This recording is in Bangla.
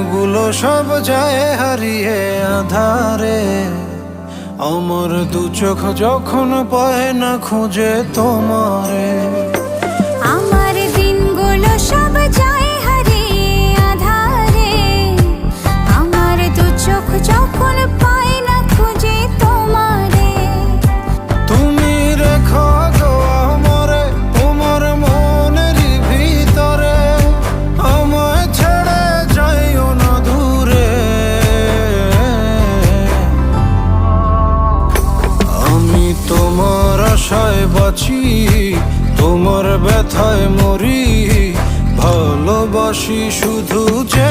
দিনগুলো সব যায় হারিয়ে আধারে, আমার দু চোখ যখন পায় না খুঁজে তোমারে। আমার দিনগুলো সব যায় হারিয়ে আঁধারে, আমার দু চোখ যখন পায় না খুঁজে তোমারে। তুমি রেখো গো আমারে তোমার মনের ভিতরে, আমায় ছেড়ে যাইও না দূরে। আমি তোমার আশায় বাঁচি, তোমার ব্যথায় মরি, ভালোবাসি শুধু যে